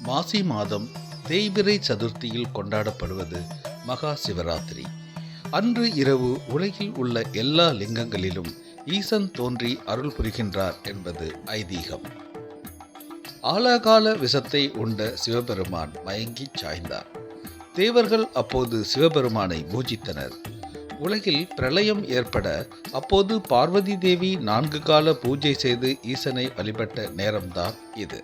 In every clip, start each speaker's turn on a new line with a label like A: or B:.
A: மாசி மாதம் தேய்பிறை சதுர்த்தியில் கொண்டாடப்படுவது மகா சிவராத்திரி. அன்று இரவு உலகில் உள்ள எல்லா லிங்கங்களிலும் ஈசன் தோன்றி அருள் புரிகின்றார் என்பது ஐதீகம். ஆலாகால விஷத்தை உண்ட சிவபெருமான் மயங்கி சாய்ந்தார். தேவர்கள் அப்போது சிவபெருமானை பூஜித்தனர். உலகில் பிரளயம் ஏற்பட அப்போது பார்வதி தேவி 4 கால பூஜை செய்து ஈசனை வழிபட்ட நேரம்தான் இது.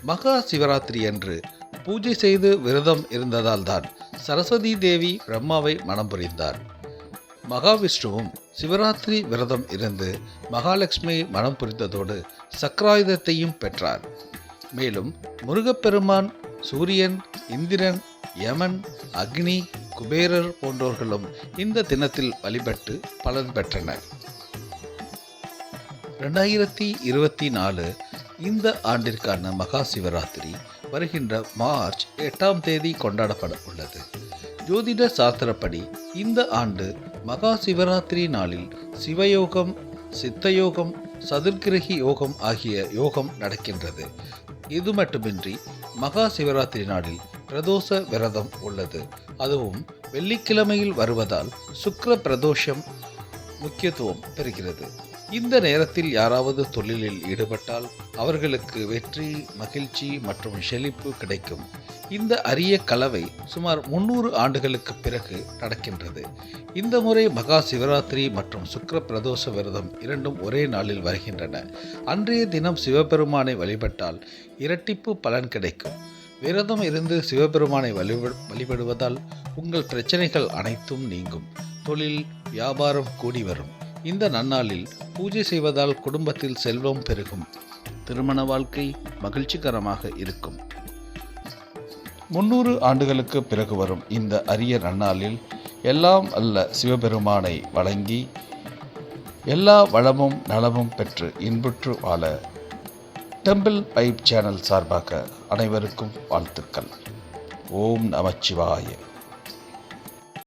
A: மகா சிவராத்திரி அன்று பூஜை செய்து விரதம் இருந்ததால் தான் சரஸ்வதி தேவி பிரம்மாவை மணம் புரிந்தார். மகாவிஷ்ணுவும் சிவராத்திரி விரதம் இருந்து மகாலட்சுமியை மணம் புரிந்ததோடு சக்கராயுதத்தையும் பெற்றார். மேலும் முருகப்பெருமான், சூரியன், இந்திரன், யமன், அக்னி, குபேரர் போன்றோர்களும் இந்த தினத்தில் வழிபட்டு பலன் பெற்றனர். 2024 இந்த ஆண்டிற்கான மகா சிவராத்திரி வருகின்ற மார்ச் 8ஆம் தேதி கொண்டாடப்பட உள்ளது. ஜோதிட சாஸ்திரப்படி இந்த ஆண்டு மகா சிவராத்திரி நாளில் சிவயோகம், சித்தயோகம், சதுர்கிரகி யோகம் ஆகிய யோகம் நடக்கின்றது. இது மட்டுமின்றி மகா சிவராத்திரி நாளில் பிரதோஷ விரதம் உள்ளது. அதுவும் வெள்ளிக்கிழமையில் வருவதால் சுக்கிர பிரதோஷம் முக்கியத்துவம் பெறுகிறது. இந்த நேரத்தில் யாராவது தொழிலில் ஈடுபட்டால் அவர்களுக்கு வெற்றி, மகிழ்ச்சி மற்றும் செழிப்பு கிடைக்கும். இந்த அரிய கலவை சுமார் 300 ஆண்டுகளுக்கு பிறகு நடக்கின்றது. இந்த முறை மகா சிவராத்திரி மற்றும் சுக்கிர பிரதோஷ விரதம் இரண்டும் ஒரே நாளில் வருகின்றன. அன்றைய தினம் சிவபெருமானை வழிபட்டால் இரட்டிப்பு பலன் கிடைக்கும். விரதம் இருந்து சிவபெருமானை வழிபடுவதால் உங்கள் பிரச்சனைகள் அனைத்தும் நீங்கும். தொழில், வியாபாரம் கூடி வரும். இந்த நன்னாளில் பூஜை செய்வதால் குடும்பத்தில் செல்வம் பெருகும். திருமண வாழ்க்கை மகிழ்ச்சிகரமாக இருக்கும். 300 ஆண்டுகளுக்கு பிறகு வரும் இந்த அரிய நன்னாளில் எல்லாம் அல்ல சிவபெருமானை வணங்கி எல்லா வளமும் நலமும் பெற்று இன்புற்று வாழ டெம்பிள் வைப் சேனல் சார்பாக அனைவருக்கும் வாழ்த்துக்கள். ஓம் நமச்சிவாய.